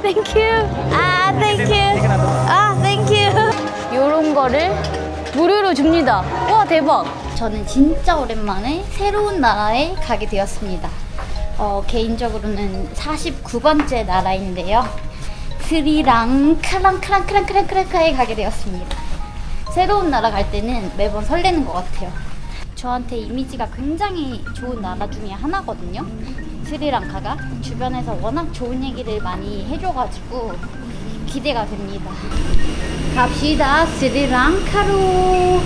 땡큐. 아, 땡큐. 아, 땡큐. 요런 거를 무료로 줍니다. 와, 대박. 저는 진짜 오랜만에 새로운 나라에 가게 되었습니다. 개인적으로는 49번째 나라인데요. 스리랑카에 가게 되었습니다. 새로운 나라 갈 때는 매번 설레는 것 같아요. 저한테 이미지가 굉장히 좋은 나라 중에 하나거든요. 스리랑카가 주변에서 워낙 좋은 얘기를 많이 해줘가지고 기대가 됩니다. 갑시다, 스리랑카로.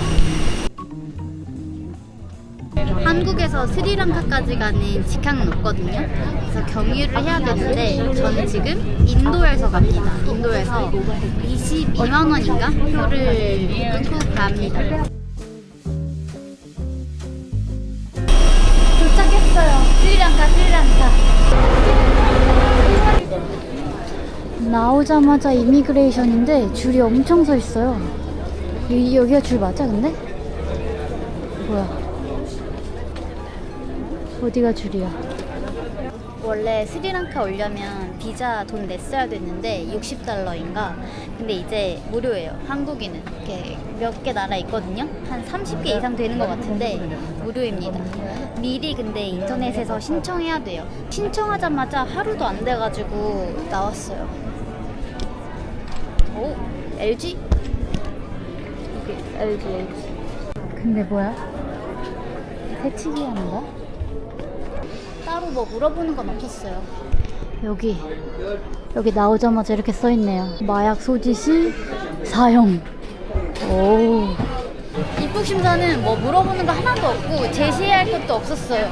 한국에서 스리랑카까지 가는 직항은 없거든요. 그래서 경유를 해야 되는데 저는 지금 인도에서 갑니다. 인도에서 22만 원인가? 표를 끊고 갑니다. 도착했어요. 스리랑카. 나오자마자 이미그레이션인데 줄이 엄청 서 있어요. 여기가 줄 맞아 근데? 뭐야? 어디가 줄이야? 원래 스리랑카 오려면 비자 돈 냈어야 됐는데 60달러인가? 근데 이제 무료예요. 한국인은 이렇게 몇 개 나라 있거든요. 한 30개 이상 되는 것 같은데 무료입니다. 미리 근데 인터넷에서 신청해야 돼요. 신청하자마자 하루도 안 돼가지고 나왔어요. 오, LG? 여기 LG. 근데 뭐야? 새치기 하는가? 따로 뭐 물어보는 건 없었어요. 여기 나오자마자 이렇게 써있네요. 마약 소지 시 사형. 오. 입국 심사는 뭐 물어보는 거 하나도 없고 제시해야 할 것도 없었어요.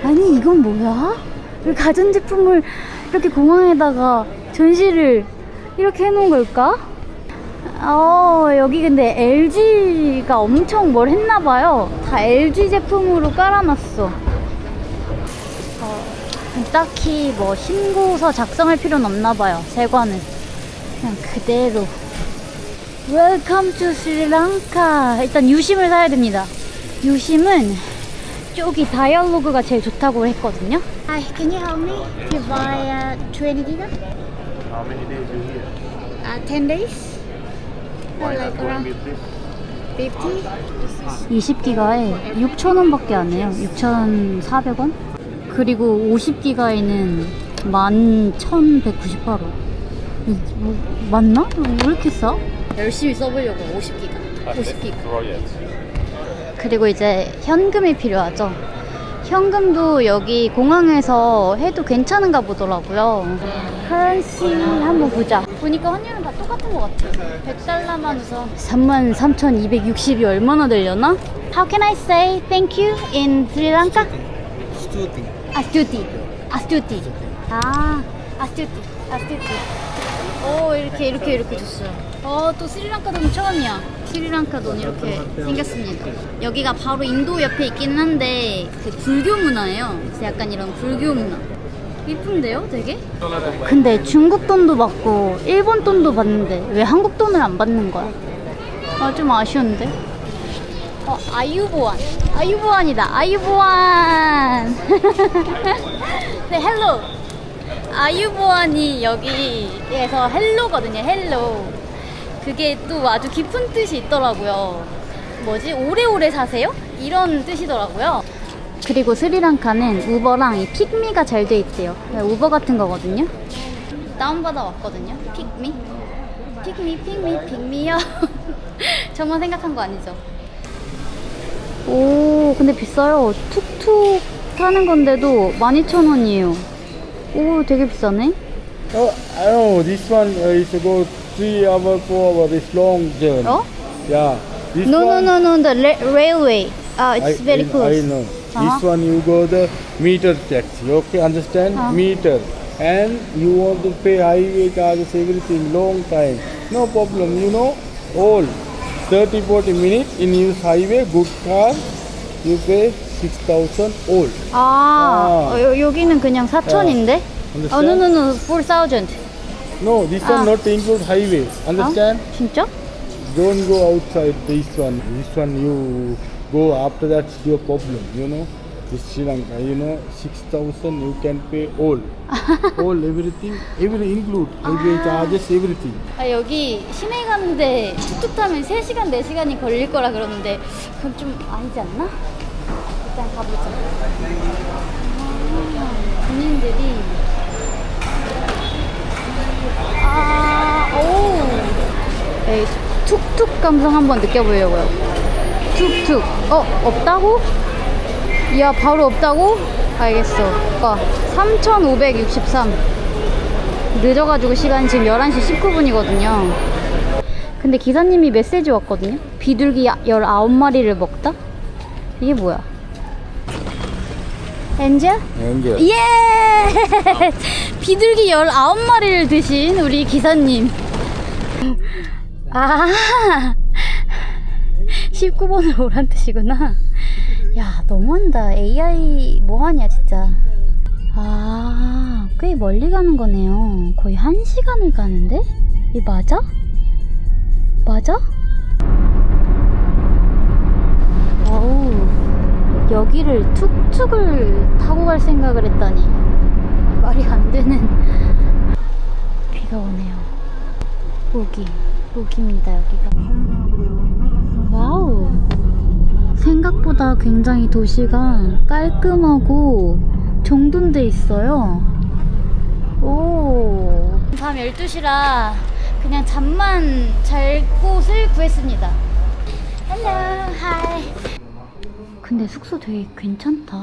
아니 이건 뭐야? 왜 가전제품을 이렇게 공항에다가 전시를 이렇게 해놓은 걸까? 여기 근데 LG가 엄청 뭘 했나봐요. 다 LG 제품으로 깔아놨어. 딱히 뭐 신고서 작성할 필요는 없나봐요. 세관은 그냥 그대로. Welcome to Sri Lanka. 일단 유심을 사야 됩니다. 유심은 저기 다이얼로그가 제일 좋다고 했거든요. Hi, can you help me to buy 20 giga? How many days you here? 10 days? Why like not going around with this? 50? 20기가에 6,000원밖에 안 해요. 6,400원? 그리고 50기가에는 11,198원. 맞나? 왜 이렇게 싸? 열심히 써보려고 50기가. 그리고 이제 현금이 필요하죠. 현금도 여기 공항에서 해도 괜찮은가 보더라고요. 커런시 한번 보자. 보니까 환율은 다 똑같은 것 같아요. 100달러만 우선 33,260이 얼마나 되려나? How can I say thank you in Sri Lanka? Astuti. 오, 이렇게 줬어요. 또 스리랑카 돈 처음이야. 스리랑카 돈 이렇게 생겼습니다. 여기가 바로 인도 옆에 있기는 한데 그 불교 문화예요. 그래서 약간 이런 불교 문화. 이쁜데요, 되게? 근데 중국 돈도 받고 일본 돈도 받는데 왜 한국 돈을 안 받는 거야? 좀 아쉬운데. 아유보안이다. 아유보안. 네, 헬로. 아유보안이 여기에서 헬로거든요. 헬로. 그게 또 아주 깊은 뜻이 있더라고요. 뭐지? 오래오래 사세요? 이런 뜻이더라고요. 그리고 스리랑카는 우버랑 이 픽미가 잘 돼 있대요. 우버 같은 거거든요. 다운받아 왔거든요. 픽미요. 저만 생각한 거 아니죠? 오, 근데 비싸요. 툭툭 타는 건데도 12,000원이에요. 오, 되게 비싸네. I know this one is about 3 hours, 4 hours. It's long journey. Yeah. This No, one, the railway. It's very close. I know. This one you go the meter taxi. Okay, understand? Meter. And you want to pay highway charges, everything, long time. No problem, you know. All 30-40 minutes in use highway, good car, you pay 6,000 all. 여기는 그냥 4,000인데? No, 4,000. No, this one not include highway. Understand? 진짜? Don't go outside this one. This one you go after that's your problem, you know. This Sri Lanka, you know, 6,000 you can pay all. All, everything, every include. Highway charges, everything. 아, 여기 시내 가는데 툭툭 타면 3시간, 4시간이 걸릴 거라 그러는데 그건 좀 아니지 않나? 일단 가보자. 아, 군인들이 에이, 툭툭 감성 한번 느껴보려고요. 툭툭. 없다고? 이야, 바로 없다고? 알겠어. 3,563. 늦어가지고 시간이 지금 11시 19분이거든요. 근데 기사님이 메시지 왔거든요. 비둘기 19마리를 먹다? 이게 뭐야? 엔젤? Angel. 예! 비둘기 19마리를 드신 우리 기사님. 아, 19번을 오란 뜻이구나. 야, 너무한다. AI 뭐하냐 진짜. 아, 꽤 멀리 가는 거네요. 거의 1시간을 가는데? 이 맞아? 맞아? 어우, 여기를 툭툭을 타고 갈 생각을 했다니 말이 안 되는. 비가 오네요. 모기입니다 여기가. 와우, 생각보다 굉장히 도시가 깔끔하고 정돈돼 있어요. 오, 밤 12시라 그냥 잠만 잘 곳을 구했습니다. 헬로, 하이. 근데 숙소 되게 괜찮다.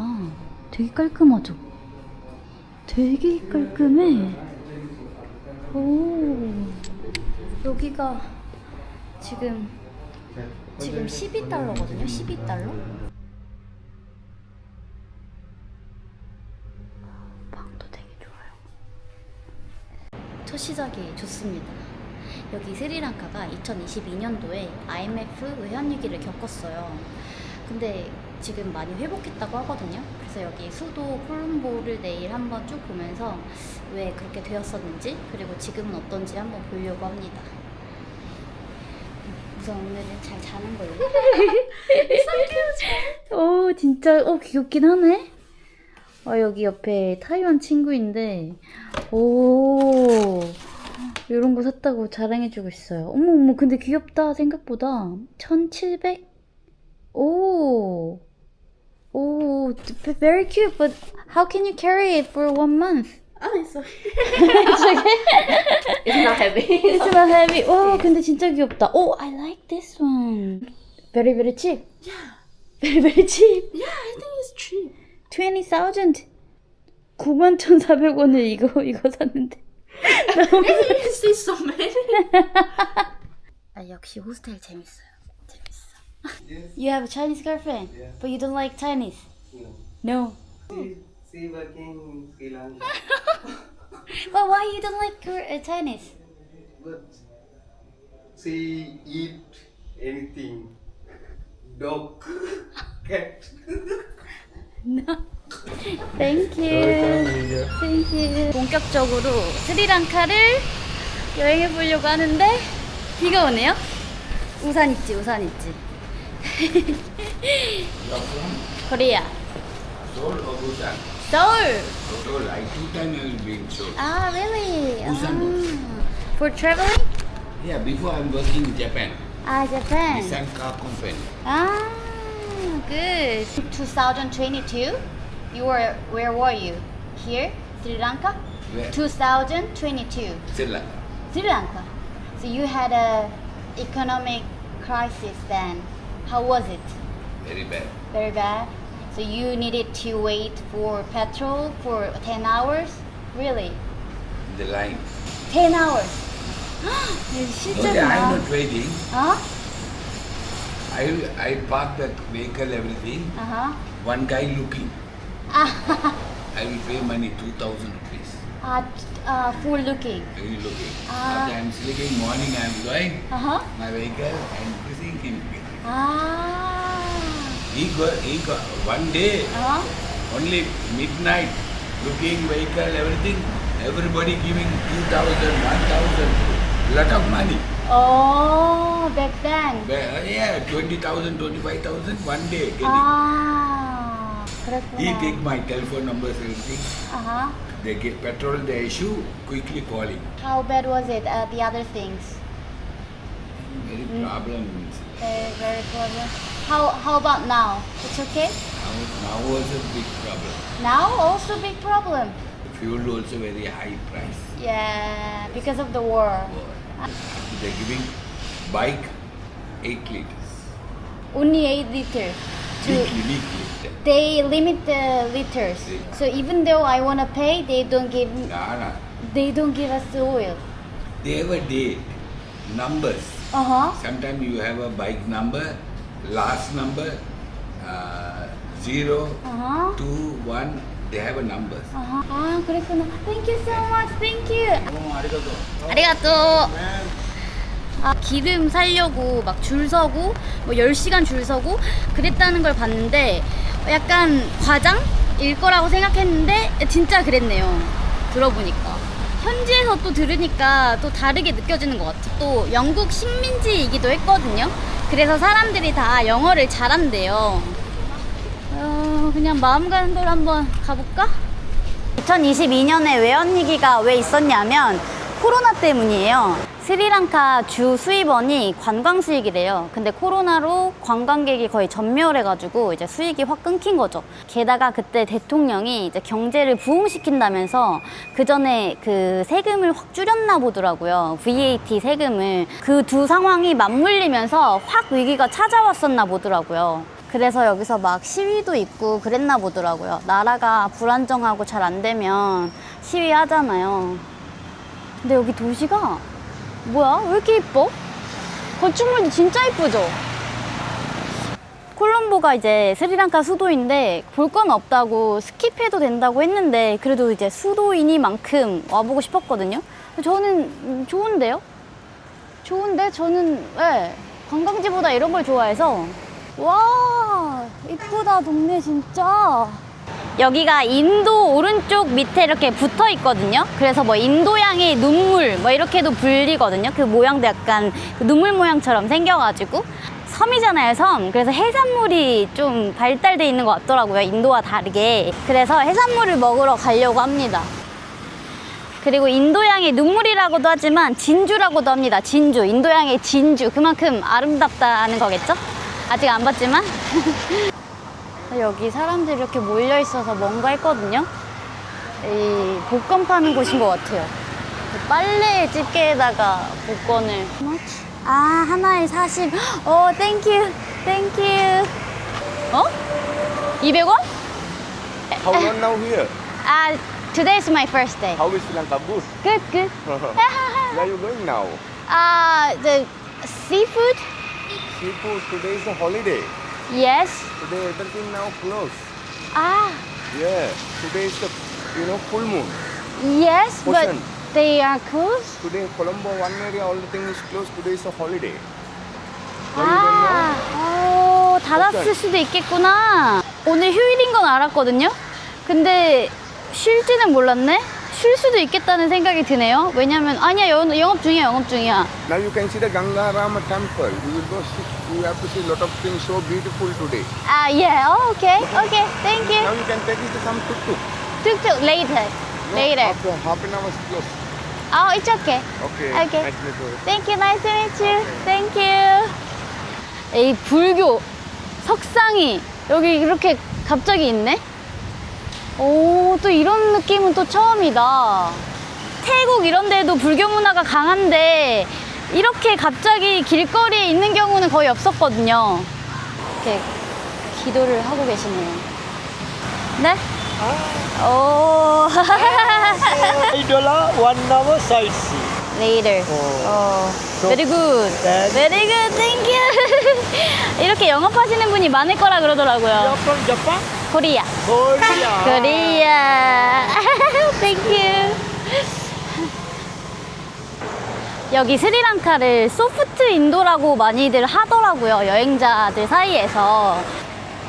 되게 깔끔하죠? 되게 깔끔해. 오, 여기가 지금 12달러거든요. 12달러. 방도 되게 좋아요. 첫 시작이 좋습니다. 여기 스리랑카가 2022년도에 IMF 외환위기를 겪었어요. 근데 지금 많이 회복했다고 하거든요. 그래서 여기 수도 콜롬보를 내일 한번 쭉 보면서 왜 그렇게 되었었는지, 그리고 지금은 어떤지 한번 보려고 합니다. 우선 오늘은 잘 자는 걸로. 오, 진짜 귀엽긴 하네. 여기 옆에 타이완 친구인데, 오, 이런 거 샀다고 자랑해주고 있어요. 어머, 근데 귀엽다. 생각보다 1,700? 오, very cute. But how can you carry it for 1 month? Oh, it's okay. It's okay. It's not heavy. It's not heavy. 와, 근데 진짜 귀엽다. Oh, I like this one. Very, very cheap. Yeah. Very, very cheap. Yeah, I think it's cheap. 20,000. 91,400원을 이거 샀는데. You see so many. 역시 호스텔 재밌어요. You have a Chinese girlfriend, but you don't like Chinese? No. She working in Sri Lanka, But why you don't like Chinese? but she eat anything, dog, cat. Thank you. Thank you. 본격적으로 스리랑카를 여행해 보려고 하는데 비가 오네요. 우산 있지. 코리아. Seoul or Busan? Seoul. Seoul. I 2 times have been Seoul. Ah, really? Busan. For traveling? Yeah, before I'm working in Japan. Japan. Nissan car company. Good. 2022. Where were you? Here, Sri Lanka. Where? 2022. Sri Lanka. Sri Lanka. So you had a economic crisis then. How was it? Very bad. Very bad. So you needed to wait for petrol for 10 hours? Really? The line. 10 hours. Okay, 실제로나? I'm not waiting. 어? I park that vehicle, everything. One guy looking. I will pay money, 2,000 rupees. For looking. Very looking. After I'm sleeping, morning I'm going, Uh-huh. my vehicle, and pushing him. Ah. He got one day, Uh-huh. only midnight, looking vehicle, everything, everybody giving 2,000, 1,000, lot of money. Oh, back then. Yeah, 20,000, 25,000, one day getting. Ah. He take my telephone numbers, everything. Uh-huh. They get petrol, they issue, quickly calling. How bad was it? The other things? Very problem means. Very problem. How about now? It's okay? Now also big problem. Now also big problem. Fuel also very high price. Yeah, because of the war. They're giving bike 8 liters. Only 8 liter. Weekly. They limit the liters. So even though I wanna pay, they don't give Nah. us the oil. They have a date, numbers. Uh-huh. Sometimes you have a bike number, last number, 0, Uh-huh. 2, 1, they have a numbers. Uh-huh. 아, 그랬구나. Thank you so much. Thank you. 아리가또. 아, 기름 사려고 막 줄 서고 뭐 10시간 줄 서고 그랬다는 걸 봤는데 약간 과장일 거라고 생각했는데 진짜 그랬네요. 들어보니까. 현지에서 또 들으니까 또 다르게 느껴지는 것 같아요. 또 영국 식민지이기도 했거든요. 그래서 사람들이 다 영어를 잘한대요. 그냥 마음 가는 대로 한번 가볼까? 2022년에 외환위기가 왜 있었냐면 코로나 때문이에요. 스리랑카 주 수입원이 관광 수익이래요. 근데 코로나로 관광객이 거의 전멸해가지고 이제 수익이 확 끊긴 거죠. 게다가 그때 대통령이 이제 경제를 부흥시킨다면서 그 전에 그 세금을 확 줄였나 보더라고요. VAT 세금을. 그 두 상황이 맞물리면서 확 위기가 찾아왔었나 보더라고요. 그래서 여기서 막 시위도 있고 그랬나 보더라고요. 나라가 불안정하고 잘 안 되면 시위하잖아요. 근데 여기 도시가 뭐야? 왜 이렇게 이뻐? 건축물도 진짜 이쁘죠? 콜롬보가 이제 스리랑카 수도인데 볼 건 없다고 스킵해도 된다고 했는데 그래도 이제 수도이니만큼 와보고 싶었거든요. 저는 좋은데요? 좋은데 저는 관광지보다 이런 걸 좋아해서 와 이쁘다 동네 진짜. 여기가 인도 오른쪽 밑에 이렇게 붙어 있거든요. 그래서 뭐 인도양의 눈물 뭐 이렇게도 불리거든요. 그 모양도 약간 그 눈물 모양처럼 생겨가지고 섬이잖아요, 섬. 그래서 해산물이 좀 발달돼 있는 것 같더라고요, 인도와 다르게. 그래서 해산물을 먹으러 가려고 합니다. 그리고 인도양의 눈물이라고도 하지만 진주라고도 합니다. 진주, 인도양의 진주. 그만큼 아름답다는 거겠죠? 아직 안 봤지만. 여기 사람들이 이렇게 몰려 있어서 뭔가 했거든요. 이 복권 파는 곳인 것 같아요. 빨래 집게에다가 복권을. 아, 하나에 40. 오, 땡큐. 땡큐. 어? 200원? How long now here? 아, today is my first day. How is Sri Lanka? Good. Good, good. Where are you going now? The seafood? Seafood. Today is a holiday. Yes. Today everything now closed. Ah, Yeah. Today is the full moon. yes, but Ocean. they are closed. Today Colombo one area all the thing is closed. Today is a holiday. Where are you going now? 아, 닫았을 수도 있겠구나. 오늘 휴일인 건 알았거든요. 근데 쉴지는 몰랐네. 쉴 수도 있겠다는 생각이 드네요. 왜냐면 아니야 영업 중이야. Now you can see the Gangarama temple. You will go see. You have to see a lot of things so beautiful today. 아, yeah. Oh, okay. Thank Now you. you can take it to some tuk-tuk. 툭툭 later. No, Later. After half an hour is closed. Oh, it's okay. Okay. Okay. Nice to meet you. Thank you. Nice to meet you. Thank you. 이 불교 석상이 여기 이렇게 갑자기 있네. 오, 또 이런 느낌은 또 처음이다. 태국 이런 데도 불교 문화가 강한데 이렇게 갑자기 길거리에 있는 경우는 거의 없었거든요. 이렇게 기도를 하고 계시네요. 네? 오. $1 1 hour sightseeing. Later. Very good. Very good. Thank you. 이렇게 영업하시는 분이 많을 거라 그러더라고요. You're from Japan? 코리아. Korea. 코리아. Thank you. 여기 스리랑카를 소프트 인도라고 많이들 하더라고요. 여행자들 사이에서.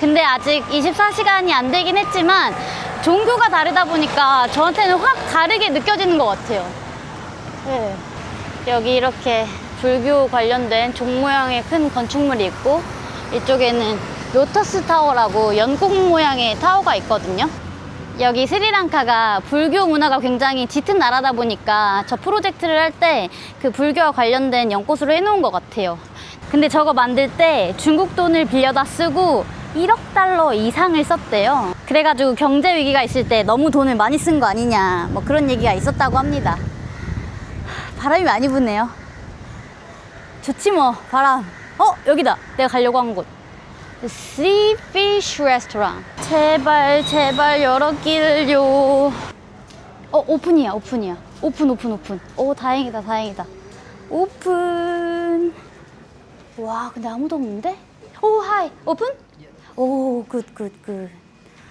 근데 아직 24시간이 안 되긴 했지만 종교가 다르다 보니까 저한테는 확 다르게 느껴지는 것 같아요. 네. 여기 이렇게 불교 관련된 종 모양의 큰 건축물이 있고 이쪽에는 로터스 타워라고 연꽃 모양의 타워가 있거든요. 여기 스리랑카가 불교 문화가 굉장히 짙은 나라다 보니까 저 프로젝트를 할 때 그 불교와 관련된 연꽃으로 해놓은 것 같아요. 근데 저거 만들 때 중국 돈을 빌려다 쓰고 1억 달러 이상을 썼대요. 그래가지고 경제 위기가 있을 때 너무 돈을 많이 쓴 거 아니냐 뭐 그런 얘기가 있었다고 합니다. 바람이 많이 부네요. 좋지 뭐 바람. 여기다 내가 가려고 한 곳. Sea Fish Restaurant. 제발 제발 열었길요. 오픈이야. 오픈. 다행이다 다행이다. 오픈. 와 근데 아무도 없는데? 하이 오픈? 굿.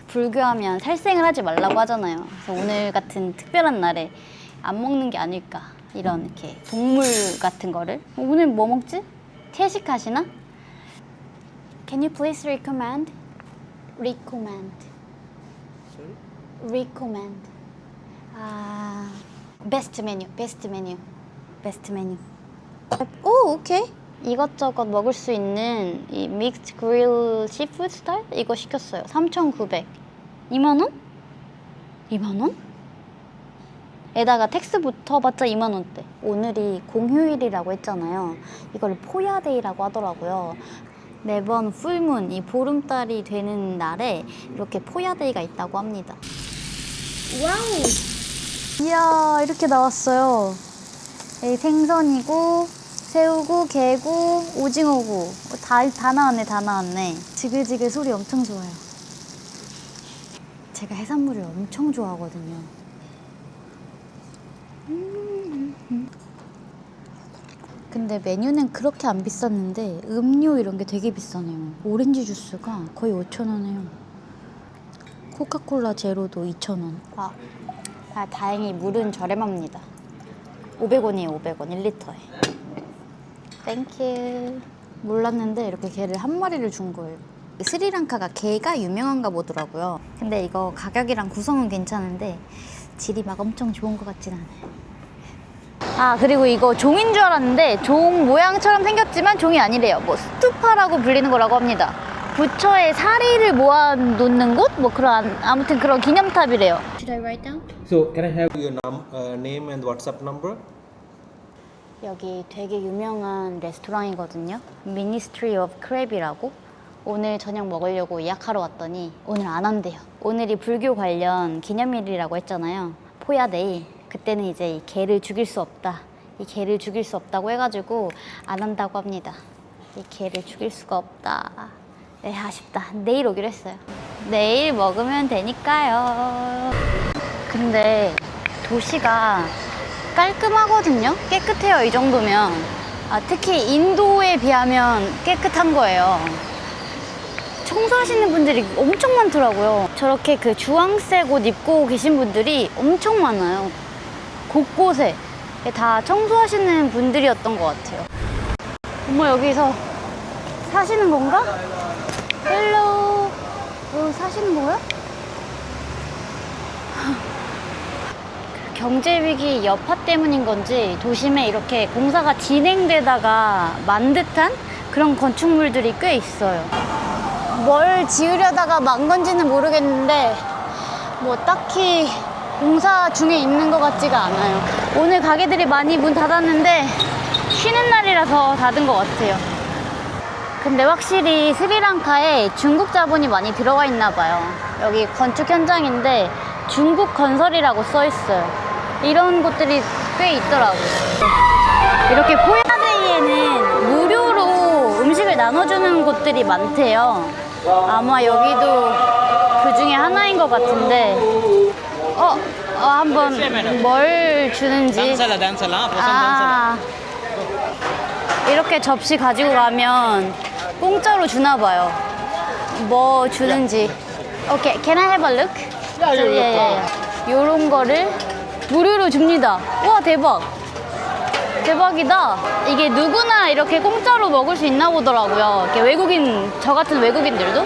불교하면 살생을 하지 말라고 하잖아요. 그래서 오늘 같은 특별한 날에 안 먹는 게 아닐까. 이런 이렇게 동물 같은 거를. 오늘 뭐 먹지? 태식하시나? Can you please recommend? Recommend. Best menu. 오케이. 이것저것 먹을 수 있는 이 믹스 그릴 시푸드 스타일? 이거 시켰어요. 3,900. 2만원? 2만원? 에다가 텍스 붙어봤자 2만원대. 오늘이 공휴일이라고 했잖아요. 이걸 포야데이라고 하더라고요. 매번 풀문, 이 보름달이 되는 날에 이렇게 포야데이가 있다고 합니다. 와우! 이야, 이렇게 나왔어요. 여기 생선이고, 새우고, 게고, 오징어고. 다 나왔네. 지글지글 소리 엄청 좋아요. 제가 해산물을 엄청 좋아하거든요. 근데 메뉴는 그렇게 안 비쌌는데 음료 이런 게 되게 비싸네요. 오렌지 주스가 거의 5,000원이에요. 코카콜라 제로도 2,000원. 다행히 물은 저렴합니다. 500원이에요, 500원 1리터에. 땡큐. 몰랐는데 이렇게 게를 한 마리를 준 거예요. 스리랑카가 게가 유명한가 보더라고요. 근데 이거 가격이랑 구성은 괜찮은데 질이 막 엄청 좋은 것 같진 않아요. 그리고 이거 종인 줄 알았는데 종 모양처럼 생겼지만 종이 아니래요. 뭐 스투파라고 불리는 거라고 합니다. 부처의 사리를 모아놓는 곳? 뭐 그런 아무튼 그런 기념탑이래요. Should I write down? So can I have your name and WhatsApp number? 여기 되게 유명한 레스토랑이거든요. Ministry of Crab이라고. 오늘 저녁 먹으려고 예약하러 왔더니 오늘 안 한대요. 오늘이 불교 관련 기념일이라고 했잖아요. 포야데이. 그때는 이제 이 개를 죽일 수 없다. 이 개를 죽일 수 없다고 해가지고 안 한다고 합니다. 이 개를 죽일 수가 없다. 네, 아쉽다. 내일 오기로 했어요. 내일 먹으면 되니까요. 근데 도시가 깔끔하거든요. 깨끗해요. 이 정도면. 특히 인도에 비하면 깨끗한 거예요. 청소하시는 분들이 엄청 많더라고요. 저렇게 그 주황색 옷 입고 계신 분들이 엄청 많아요. 곳곳에 다 청소하시는 분들이었던 것 같아요. 어머, 여기서 사시는 건가? 헬로. 여기 사시는 거야? 경제위기 여파 때문인 건지 도심에 이렇게 공사가 진행되다가 만 듯한 그런 건축물들이 꽤 있어요. 뭘 지으려다가 만 건지는 모르겠는데 뭐 딱히 공사 중에 있는 것 같지가 않아요. 오늘 가게들이 많이 문 닫았는데 쉬는 날이라서 닫은 것 같아요. 근데 확실히 스리랑카에 중국 자본이 많이 들어가 있나 봐요. 여기 건축 현장인데 중국 건설이라고 써 있어요. 이런 곳들이 꽤 있더라고요. 이렇게 포야데이에는 무료로 음식을 나눠주는 곳들이 많대요. 아마 여기도 그 중에 하나인 것 같은데 한번 뭘 주는지. 이렇게 접시 가지고 가면 공짜로 주나 봐요. 뭐 주는지. 오케이, can I have a look? 예. 요런 거를 무료로 줍니다. 와, 대박. 대박이다. 이게 누구나 이렇게 공짜로 먹을 수 있나 보더라고요. 이렇게 저 같은 외국인들도.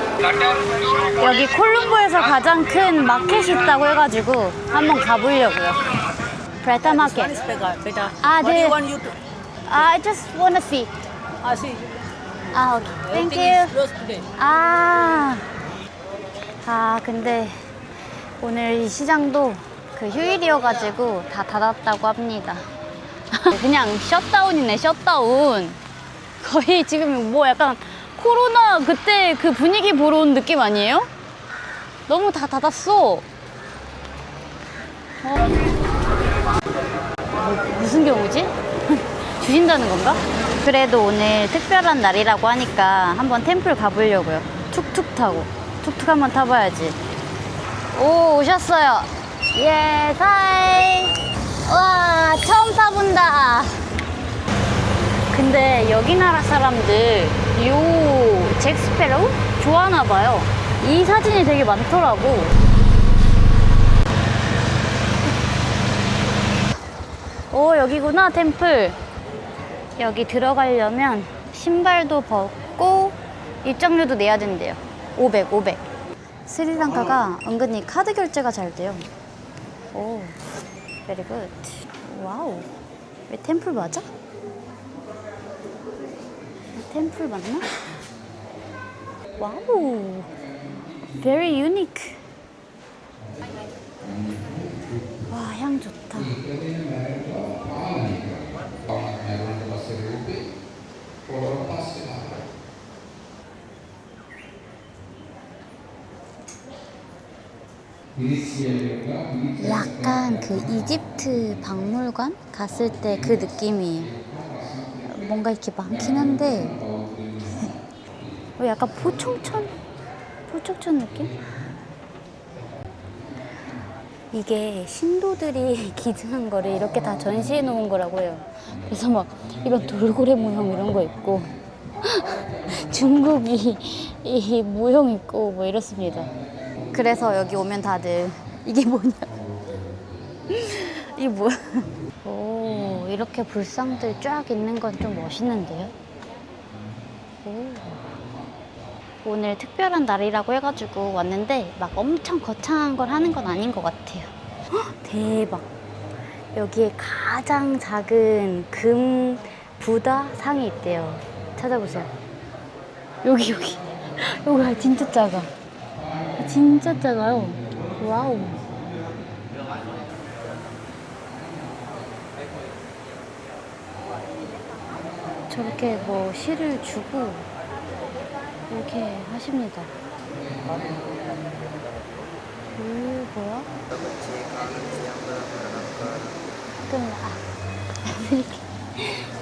여기 콜룸보에서 가장 큰 마켓이 있다고 해가지고 한번 가보려고요. 브레타 마켓. 네. I just wanna see. 아, 오케이. 땡큐. 아, 근데 오늘 이 시장도 그 휴일이어가지고 다 닫았다고 합니다. 그냥 셧다운이네, 셧다운. 거의 지금 뭐 약간 코로나 그때 그 분위기 보러 온 느낌 아니에요? 너무 다 닫았어. 무슨 경우지? 주신다는 건가? 그래도 오늘 특별한 날이라고 하니까 한번 템플 가보려고요. 툭툭 타고. 툭툭 한번 타봐야지. 오, 오셨어요. 예, 사이. 와, 처음 타본다. 근데 여기 나라 사람들 요 잭스페로우 좋아하나 봐요. 이 사진이 되게 많더라고. 오, 여기구나, 템플. 여기 들어가려면 신발도 벗고 입장료도 내야 된대요. 500. 스리랑카가 은근히 카드 결제가 잘 돼요. 오, very good. 와우. 왜 템플 맞아? 템플 맞나? 와우. very unique. 와, 향 좋다. 약간 그 이집트 박물관 갔을 때 그 느낌이에요. 뭔가 이렇게 많긴 한데 약간 포청천 느낌? 이게 신도들이 기증한 거를 이렇게 다 전시해 놓은 거라고 해요. 그래서 막 이런 돌고래 모형 이런 거 있고 중국이 이 모형 있고 뭐 이렇습니다. 그래서 여기 오면 다들 이게 뭐냐? 이게 뭐야? 오, 이렇게 불상들 쫙 있는 건 좀 멋있는데요? 오. 오늘 특별한 날이라고 해가지고 왔는데 막 엄청 거창한 걸 하는 건 아닌 것 같아요. 헉, 대박! 여기에 가장 작은 금 부다 상이 있대요. 찾아보세요. 여기가 진짜 작아. 진짜 작아요. 와우. 저렇게 뭐 실을 주고 이렇게 하십니다. 뭐야?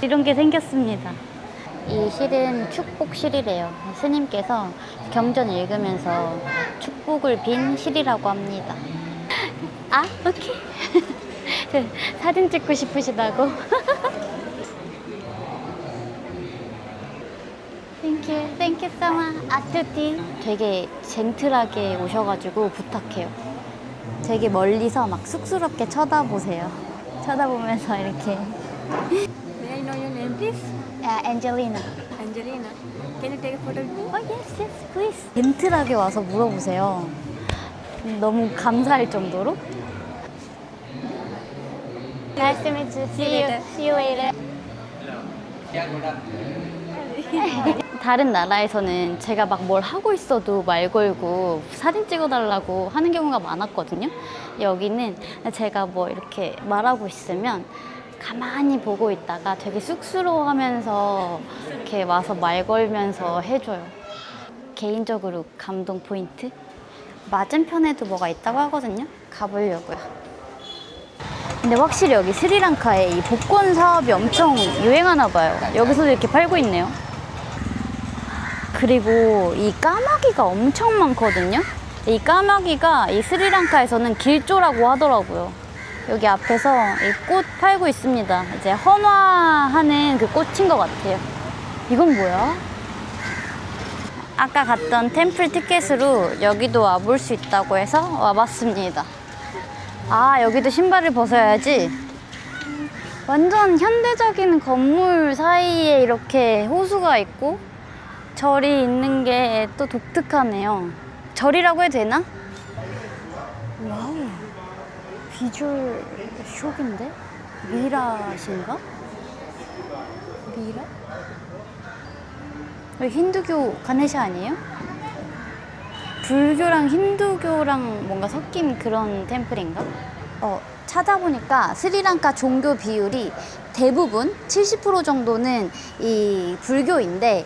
이런 게 생겼습니다. 이 실은 축복 실이래요. 스님께서 경전 읽으면서 축복을 빈 실이라고 합니다. 아, 오케이. 사진 찍고 싶으시다고. Thank you so much. 아투티. 되게 젠틀하게 오셔가지고 부탁해요. 되게 멀리서 막 쑥스럽게 쳐다보세요. 쳐다보면서 이렇게. May I know your name, please? Angelina. Angelina. Can you take a photo with me? Oh, yes, please. 젠틀하게 와서 물어보세요. 너무 감사할 정도로. Nice to meet you. See you later. 다른 나라에서는 제가 막 뭘 하고 있어도 말 걸고 사진 찍어달라고 하는 경우가 많았거든요. 여기는 제가 뭐 이렇게 말하고 있으면 가만히 보고 있다가 되게 쑥스러워하면서 이렇게 와서 말 걸면서 해줘요. 개인적으로 감동 포인트? 맞은편에도 뭐가 있다고 하거든요. 가보려고요. 근데 확실히 여기 스리랑카에 이 복권 사업이 엄청 유행하나 봐요. 여기서도 이렇게 팔고 있네요. 그리고 이 까마귀가 엄청 많거든요. 이 까마귀가 이 스리랑카에서는 길조라고 하더라고요. 여기 앞에서 이 꽃 팔고 있습니다. 이제 헌화하는 그 꽃인 것 같아요. 이건 뭐야? 아까 갔던 템플 티켓으로 여기도 와볼 수 있다고 해서 와봤습니다. 아, 여기도 신발을 벗어야지. 완전 현대적인 건물 사이에 이렇게 호수가 있고 절이 있는 게 또 독특하네요. 절이라고 해도 되나? 와우, 비주얼 쇼인데? 미라신가? 미라? 여기 힌두교 가네샤 아니에요? 불교랑 힌두교랑 뭔가 섞인 그런 템플인가? 찾아보니까 스리랑카 종교 비율이 대부분 70% 정도는 이 불교인데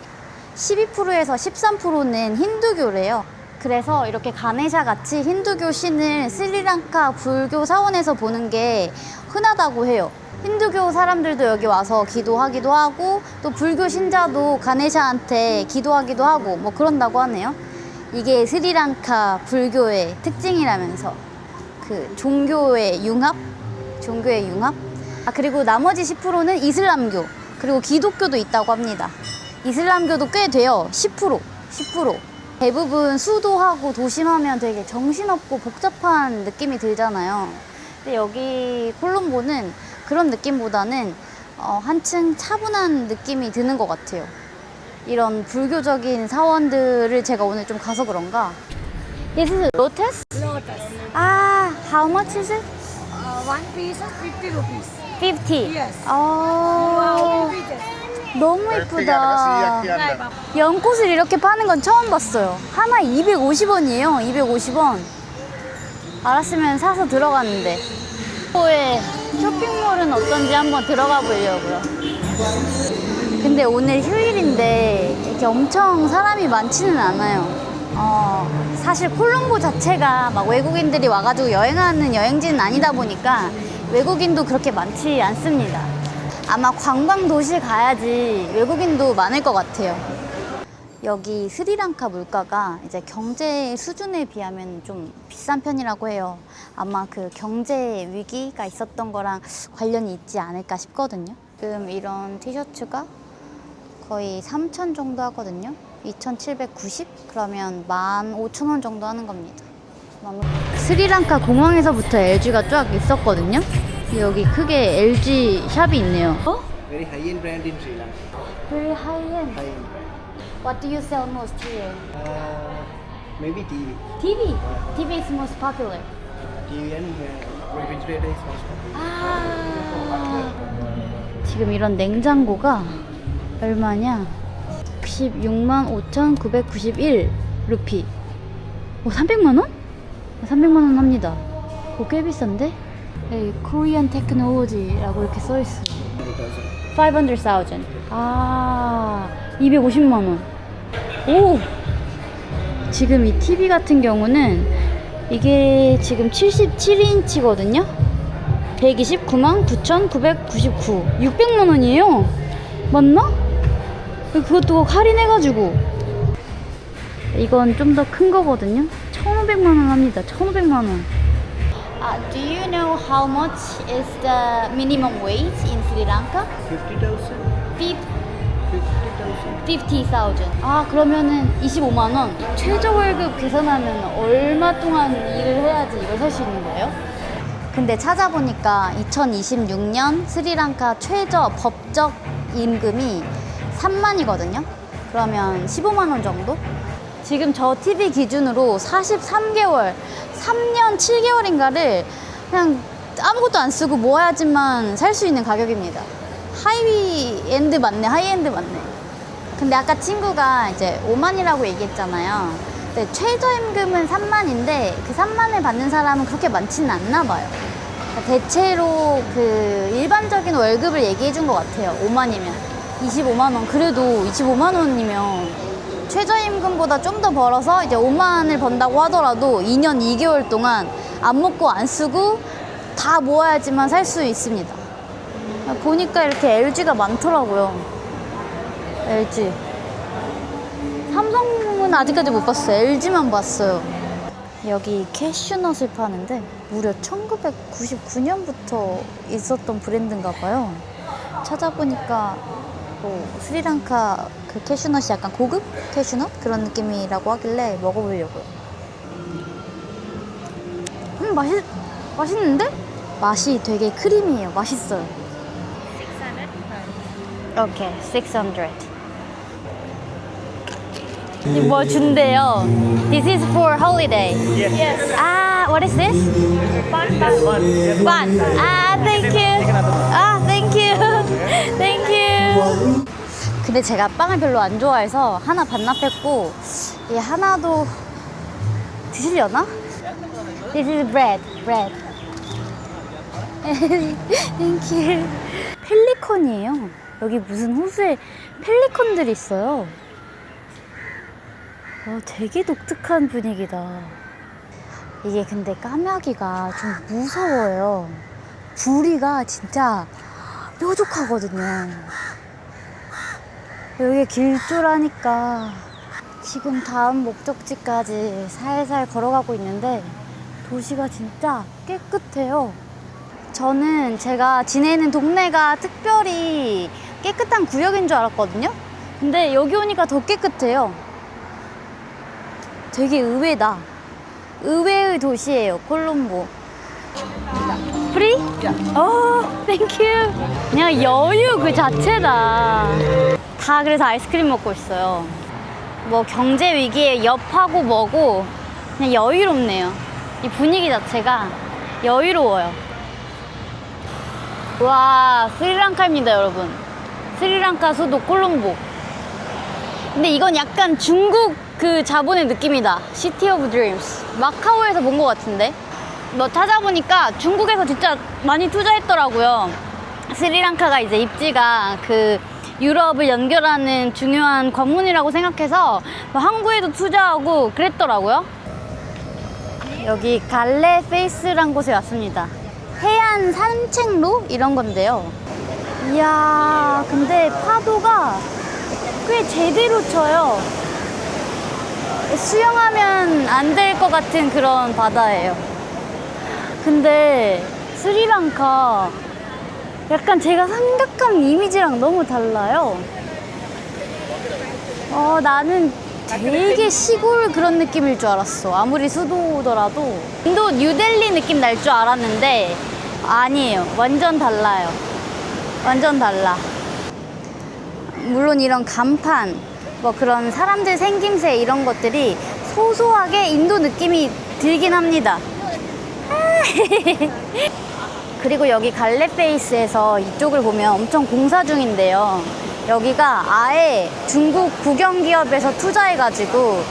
12%에서 13%는 힌두교래요. 그래서 이렇게 가네샤 같이 힌두교 신을 스리랑카 불교 사원에서 보는 게 흔하다고 해요. 힌두교 사람들도 여기 와서 기도하기도 하고 또 불교 신자도 가네샤한테 기도하기도 하고 뭐 그런다고 하네요. 이게 스리랑카 불교의 특징이라면서 그 종교의 융합? 그리고 나머지 10%는 이슬람교 그리고 기독교도 있다고 합니다. 이슬람교도 꽤 돼요. 10%. 대부분 수도하고 도심하면 되게 정신없고 복잡한 느낌이 들잖아요. 근데 여기 콜롬보는 그런 느낌보다는 한층 차분한 느낌이 드는 것 같아요. 이런 불교적인 사원들을 제가 오늘 좀 가서 그런가. This is lotus? Lotus. How much is it? One piece of 50 rupees. 50. Yes. 너무 이쁘다. 연꽃을 이렇게 파는 건 처음 봤어요. 하나에 250원이에요. 250원. 알았으면 사서 들어갔는데. 쇼핑몰은 어떤지 한번 들어가 보려고요. 근데 오늘 휴일인데 이렇게 엄청 사람이 많지는 않아요. 사실 콜롬보 자체가 막 외국인들이 와가지고 여행하는 여행지는 아니다 보니까 외국인도 그렇게 많지 않습니다. 아마 관광 도시 가야지 외국인도 많을 것 같아요. 여기 스리랑카 물가가 이제 경제 수준에 비하면 좀 비싼 편이라고 해요. 아마 그 경제 위기가 있었던 거랑 관련이 있지 않을까 싶거든요. 지금 이런 티셔츠가 거의 3,000 정도 하거든요. 2,790? 그러면 15,000원 정도 하는 겁니다. 스리랑카 공항에서부터 LG가 쫙 있었거든요. 여기 크게 LG 샵이 있네요. Very high-end brand in Sri Lanka. Very high-end. High-end brand. What do you sell most here? Maybe TV. TV. TV is most popular. TV and refrigerator is most popular. 지금 이런 냉장고가 얼마냐? 165,991 루피. 300만 원? 300만 원 합니다. 꽤 비싼데? 여기 Korean Technology라고 이렇게 써있어. 500,000. 250만 원. 오! 지금 이 TV 같은 경우는 이게 지금 77인치거든요? 129,999. 600만 원이에요. 맞나? 그것도 할인해가지고. 이건 좀 더 큰 거거든요? 1,500만 원 합니다. 1,500만 원. Do you know how much is the minimum wage in Sri Lanka? 50,000. 50,000. 그러면은 25만 원. 최저 월급 계산하면 얼마 동안 일을 해야지 이걸 살 수 있는 거예요? 근데 찾아보니까 2026년 스리랑카 최저 법적 임금이 3만이거든요. 그러면 15만 원 정도? 지금 저 TV 기준으로 43개월, 3년 7개월인가를 그냥 아무것도 안 쓰고 모아야지만 살 수 있는 가격입니다. 하이엔드 맞네. 근데 아까 친구가 이제 5만이라고 얘기했잖아요. 근데 최저임금은 3만인데 그 3만을 받는 사람은 그렇게 많지는 않나 봐요. 그러니까 대체로 그 일반적인 월급을 얘기해 준 것 같아요. 5만이면 25만 원. 그래도 25만 원이면 최저임금보다 좀 더 벌어서 이제 5만을 번다고 하더라도 2년 2개월 동안 안 먹고 안 쓰고 다 모아야지만 살 수 있습니다. 보니까 이렇게 LG가 많더라고요. LG. 삼성은 아직까지 못 봤어요. LG만 봤어요. 여기 캐슈넛을 파는데 무려 1999년부터 있었던 브랜드인가 봐요. 찾아보니까 스리랑카 그 캐슈넛이 약간 고급 캐슈넛? 그런 느낌이라고 하길래 먹어보려고요. 맛있는데? 맛이 되게 크리미해요. 맛있어요. 600. 오케이, 600. 뭐 준대요? This is for holiday. Yes. What is this? Bun. Thank you. Thank you. Thank you. 근데 제가 빵을 별로 안 좋아해서 하나 반납했고, 이 하나도 드시려나? This is bread. Thank you. 펠리컨이에요. 여기 무슨 호수에 펠리컨들이 있어요. 되게 독특한 분위기다. 이게 근데 까마귀가 좀 무서워요. 부리가 진짜 뾰족하거든요. 여기 길조라니까 지금 다음 목적지까지 살살 걸어가고 있는데 도시가 진짜 깨끗해요. 저는 제가 지내는 동네가 특별히 깨끗한 구역인 줄 알았거든요. 근데 여기 오니까 더 깨끗해요. 되게 의외다. 의외의 도시예요, 콜롬보. 프리? 땡큐. 그냥 여유 그 자체다. 다 그래서 아이스크림 먹고 있어요. 뭐 경제 위기에 엽하고 뭐고 그냥 여유롭네요. 이 분위기 자체가 여유로워요. 와, 스리랑카입니다, 여러분. 스리랑카 수도 콜롬보. 근데 이건 약간 중국 그 자본의 느낌이다. 시티 오브 드림스. 마카오에서 본 것 같은데. 뭐 찾아보니까 중국에서 진짜 많이 투자했더라고요. 스리랑카가 이제 입지가 그 유럽을 연결하는 중요한 관문이라고 생각해서 뭐 항구에도 투자하고 그랬더라고요. 여기 갈레 페이스란 곳에 왔습니다. 해안 산책로 이런 건데요. 이야, 근데 파도가 꽤 제대로 쳐요. 수영하면 안 될 것 같은 그런 바다예요. 근데 스리랑카 약간 제가 생각한 이미지랑 너무 달라요. 나는 되게 시골 그런 느낌일 줄 알았어. 아무리 수도더라도. 인도 뉴델리 느낌 날 줄 알았는데 아니에요. 완전 달라요. 완전 달라. 물론 이런 간판, 뭐 그런 사람들 생김새 이런 것들이 소소하게 인도 느낌이 들긴 합니다. 그리고 여기 갈레페이스에서 이쪽을 보면 엄청 공사 중인데요. 여기가 아예 중국 국영기업에서 투자해가지고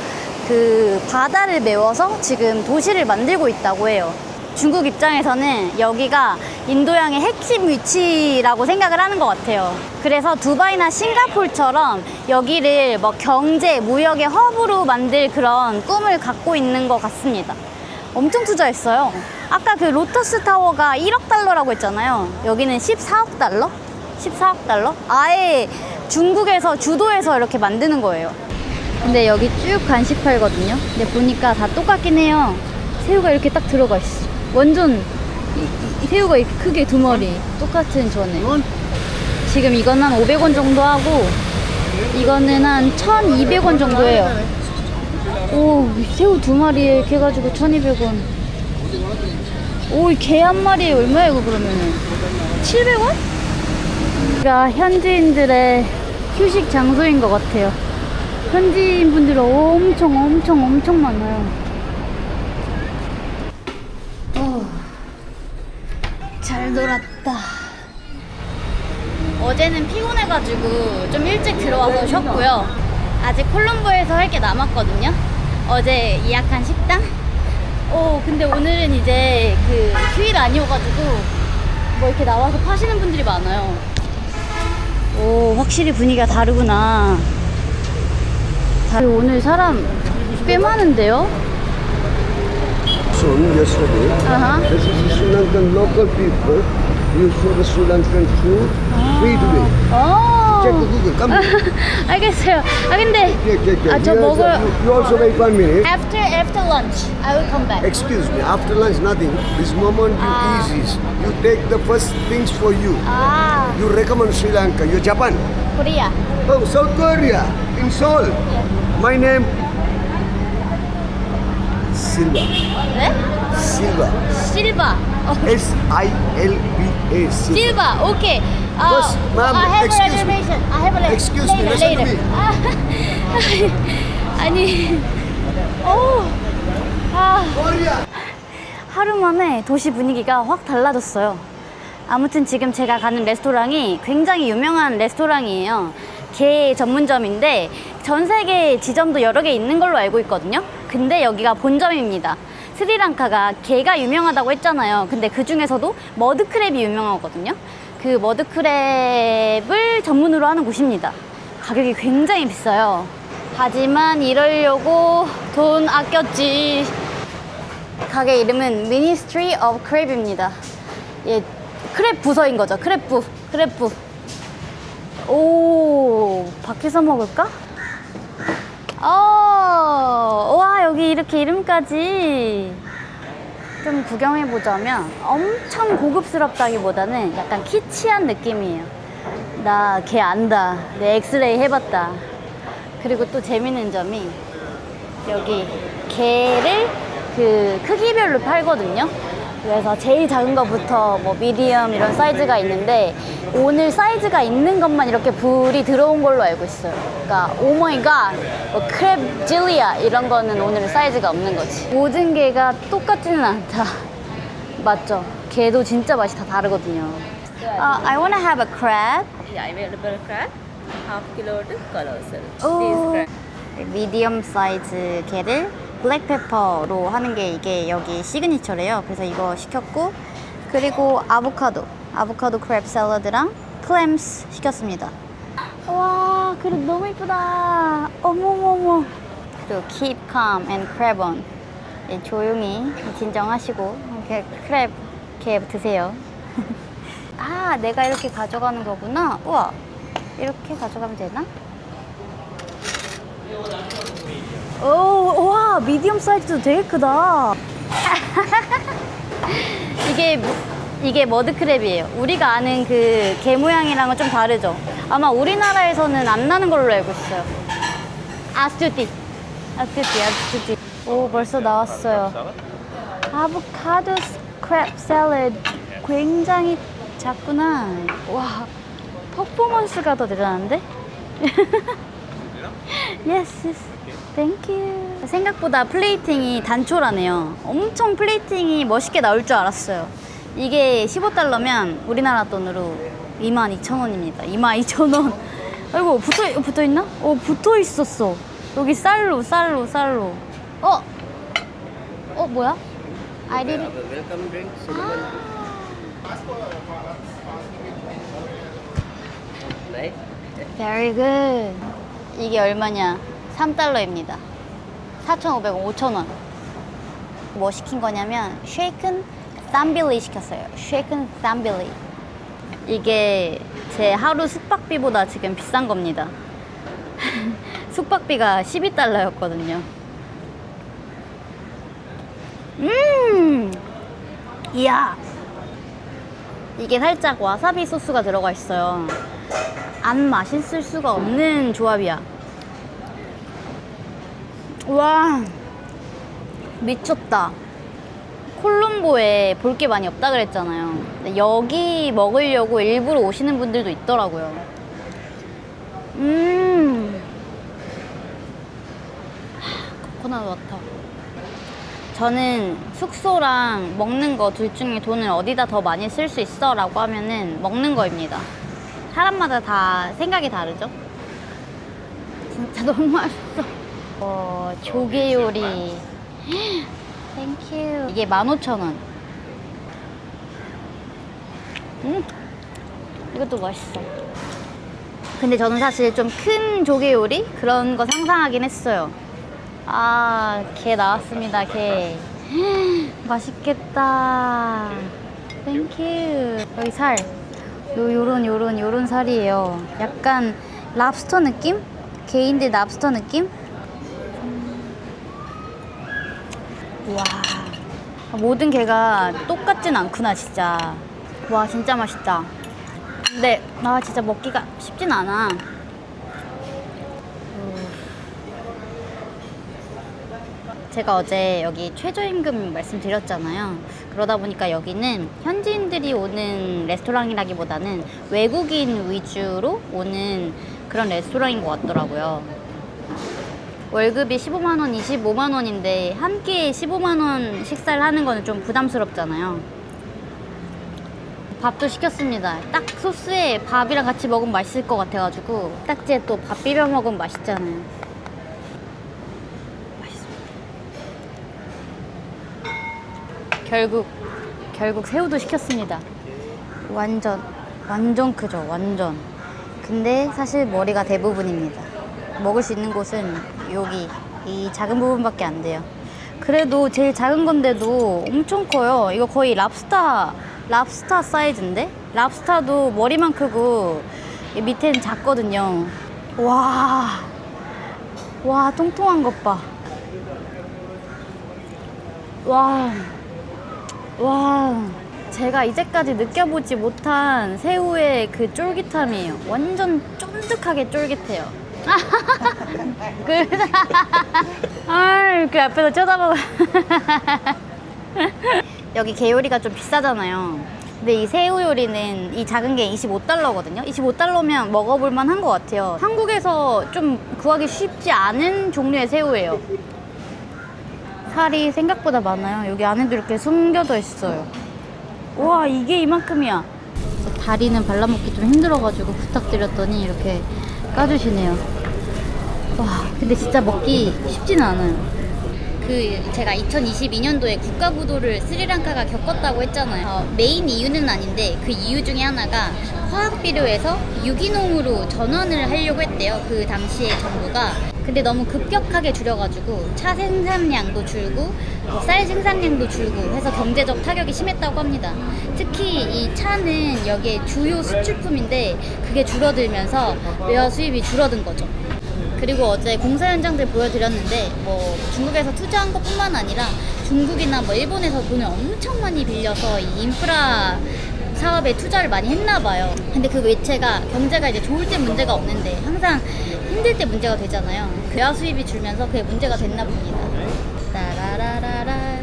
그 바다를 메워서 지금 도시를 만들고 있다고 해요. 중국 입장에서는 여기가 인도양의 핵심 위치라고 생각을 하는 것 같아요. 그래서 두바이나 싱가포르처럼 여기를 뭐 경제, 무역의 허브로 만들 그런 꿈을 갖고 있는 것 같습니다. 엄청 투자했어요. 아까 그 로터스 타워가 1억 달러라고 했잖아요. 여기는 14억 달러? 14억 달러? 아예 중국에서 주도해서 이렇게 만드는 거예요. 근데 여기 쭉 간식 팔거든요. 근데 보니까 다 똑같긴 해요. 새우가 이렇게 딱 들어가 있어. 완전 이 새우가 이렇게 크게 두 마리 똑같은 전에. 지금 이건 한 500원 정도 하고 이거는 한 1,200원 정도 해요. 오, 새우 두 마리에 이렇게 해가지고 1,200원. 오, 이 게 한 마리에 얼마야 이거 그러면은? 700원? 여기가 현지인들의 휴식 장소인 것 같아요. 현지인 분들이 엄청 많아요. 잘 놀았다. 어제는 피곤해가지고 좀 일찍 들어와서 쉬었고요. 아직 콜롬보에서 할 게 남았거든요. 어제 예약한 식당? 근데 오늘은 이제 그 휴일 아니어가지고 뭐 이렇게 나와서 파시는 분들이 많아요. 오, 확실히 분위기가 다르구나. 오늘 사람 꽤 많은데요? Yesterday, this is the Sri Lankan local people. You saw the Sri Lankan food free today. Check the Google. Come. 알겠어요. 근데 저 먹어요. You also wait 1 minute. After lunch, I will come back. Excuse me. After lunch, nothing. This moment you easy. You take the first things for you. You recommend Sri Lanka. You're Japan. Korea. Oh, South Korea. In Seoul. My name. Silva. 네? Silva. 실바. S-I-L-V-A. 실바. 오케이. First, ma'am, I have excuse a reservation. me. I have a Excuse me, listen to me. 아니. 하루 만에 도시 분위기가 확 달라졌어요. 아무튼 지금 제가 가는 레스토랑이 굉장히 유명한 레스토랑이에요. 게 전문점인데 전 세계 지점도 여러 개 있는 걸로 알고 있거든요. 근데 여기가 본점입니다. 스리랑카가 게가 유명하다고 했잖아요. 근데 그 중에서도 머드크랩이 유명하거든요. 그 머드크랩을 전문으로 하는 곳입니다. 가격이 굉장히 비싸요. 하지만 이러려고 돈 아꼈지. 가게 이름은 Ministry of Crab입니다. 예, 크랩 부서인 거죠. 크랩부. 오, 밖에서 먹을까? 와, 여기 이렇게 이름까지. 좀 구경해보자면 엄청 고급스럽다기보다는 약간 키치한 느낌이에요. 나 걔 안다. 내 엑스레이 해봤다. 그리고 또 재밌는 점이 여기 게를 그 크기별로 팔거든요. 그래서 제일 작은 거부터 뭐 미디엄 이런 사이즈가 있는데 오늘 사이즈가 있는 것만 이렇게 불이 들어온 걸로 알고 있어요. 그러니까 오마이갓, 뭐 크랩 질리아 이런 거는 오늘은 사이즈가 없는 거지. 모든 게가 똑같지는 않다. 맞죠? 게도 진짜 맛이 다 다르거든요. I wanna have a crab. Yeah, available crab. Half kilo to colossal. 오. These crab. 미디엄 사이즈 게를 블랙페퍼로 하는 게 이게 여기 시그니처래요. 그래서 이거 시켰고, 그리고 아보카도 크랩 샐러드랑 클램스 시켰습니다. 와, 그릇 너무 이쁘다. 어머머머. 그리고 keep calm and crab on. 예, 조용히 진정하시고 이렇게 크랩 게 드세요. 아, 내가 이렇게 가져가는 거구나. 우와, 이렇게 가져가면 되나? 오, 와, 미디엄 사이즈도 되게 크다. 이게 머드크랩이에요. 우리가 아는 그 게 모양이랑은 좀 다르죠. 아마 우리나라에서는 안 나는 걸로 알고 있어요. 아스투티. 오, 벌써 나왔어요. 아보카도 크랩 샐러드. 굉장히 작구나. 와, 퍼포먼스가 더 대단한데? Yes. Thank you. 생각보다 플레이팅이 단촐하네요. 엄청 플레이팅이 멋있게 나올 줄 알았어요. 이게 15달러면 우리나라 돈으로 22,000원입니다. 22,000원. 아이고, 붙어있나? 붙어있었어. 여기 쌀로. 뭐야? I did it. Welcome drink. Right? Very good. 이게 얼마냐? 3달러입니다. 4,500원, 5,000원. 뭐 시킨 거냐면 쉐이큰 쌈빌리 시켰어요. 쉐이큰 쌈빌리. 이게 제 하루 숙박비보다 지금 비싼 겁니다. 숙박비가 12달러였거든요. 이야. 이게 살짝 와사비 소스가 들어가 있어요. 안 맛있을 수가 없는 조합이야. 와, 미쳤다. 콜롬보에 볼 게 많이 없다 그랬잖아요. 근데 여기 먹으려고 일부러 오시는 분들도 있더라고요. 코코넛 워터. 저는 숙소랑 먹는 거 둘 중에 돈을 어디다 더 많이 쓸 수 있어? 라고 하면은 먹는 거입니다. 사람마다 다 생각이 다르죠? 진짜 너무 맛있어. 조개 요리. 땡큐. 이게 15,000원. 이것도 맛있어. 근데 저는 사실 좀 큰 조개 요리? 그런 거 상상하긴 했어요. 아, 게 나왔습니다, 게. 맛있겠다. 땡큐. 여기 살. 요런 살이에요. 약간 랍스터 느낌? 게인데 랍스터 느낌? 와, 모든 게가 똑같진 않구나, 진짜. 와, 진짜 맛있다. 근데 진짜 먹기가 쉽진 않아. 제가 어제 여기 최저임금 말씀드렸잖아요. 그러다 보니까 여기는 현지인들이 오는 레스토랑이라기보다는 외국인 위주로 오는 그런 레스토랑인 것 같더라고요. 월급이 15만원, 25만원인데 한 끼에 15만원 식사를 하는 거는 좀 부담스럽잖아요. 밥도 시켰습니다. 딱 소스에 밥이랑 같이 먹으면 맛있을 것 같아가지고 딱지에 또 밥 비벼 먹으면 맛있잖아요. 맛있습니다. 결국 새우도 시켰습니다. 완전 크죠. 완전. 근데 사실 머리가 대부분입니다. 먹을 수 있는 곳은 여기 이 작은 부분밖에 안 돼요. 그래도 제일 작은 건데도 엄청 커요. 이거 거의 랍스타 사이즈인데? 랍스타도 머리만 크고 밑에는 작거든요. 와, 통통한 것 봐. 와, 제가 이제까지 느껴보지 못한 새우의 그 쫄깃함이에요. 완전 쫀득하게 쫄깃해요. 그 앞에서 쳐다보고. 여기 게요리가 좀 비싸잖아요. 근데 이 새우 요리는 이 작은 게 25달러거든요. 25달러면 먹어볼만 한 것 같아요. 한국에서 좀 구하기 쉽지 않은 종류의 새우예요. 살이 생각보다 많아요. 여기 안에도 이렇게 숨겨져 있어요. 와, 이게 이만큼이야. 다리는 발라먹기 좀 힘들어가지고 부탁드렸더니 이렇게 까주시네요. 와, 근데 진짜 먹기 쉽지는 않아요. 제가 2022년도에 국가부도를 스리랑카가 겪었다고 했잖아요. 메인 이유는 아닌데 그 이유 중에 하나가 화학 비료에서 유기농으로 전환을 하려고 했대요. 그 당시에 정부가. 근데 너무 급격하게 줄여가지고 차 생산량도 줄고 쌀 생산량도 줄고 해서 경제적 타격이 심했다고 합니다. 특히 이 차는 여기에 주요 수출품인데 그게 줄어들면서 외화 수입이 줄어든 거죠. 그리고 어제 공사 현장들 보여드렸는데 뭐 중국에서 투자한 것뿐만 아니라 중국이나 뭐 일본에서 돈을 엄청 많이 빌려서 이 인프라 사업에 투자를 많이 했나 봐요. 근데 그 매체가 경제가 이제 좋을 때 문제가 없는데 항상 힘들 때 문제가 되잖아요. 외화 수입이 줄면서 그게 문제가 됐나 봅니다. 따라라라라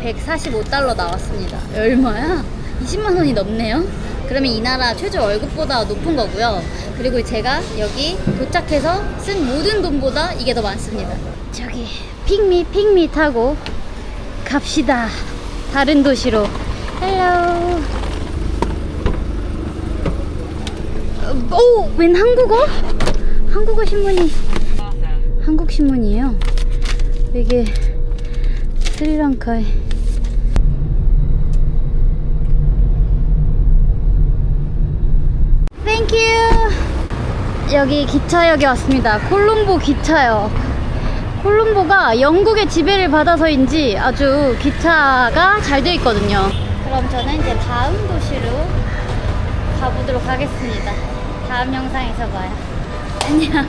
145달러 나왔습니다. 얼마야? 20만 원이 넘네요. 그러면 이 나라 최저 월급보다 높은 거고요. 그리고 제가 여기 도착해서 쓴 모든 돈보다 이게 더 많습니다. 저기 픽미 타고 갑시다. 다른 도시로. 헬로. 오! 웬 한국어? 한국어 신문이. 한국 신문이에요. 이게 스리랑카에. 땡큐. 여기 기차역에 왔습니다. 콜롬보 기차역. 콜롬보가 영국의 지배를 받아서인지 아주 기차가 잘 되어 있거든요. 그럼 저는 이제 다음 도시로 가보도록 하겠습니다. 다음 영상에서 봐요. 안녕.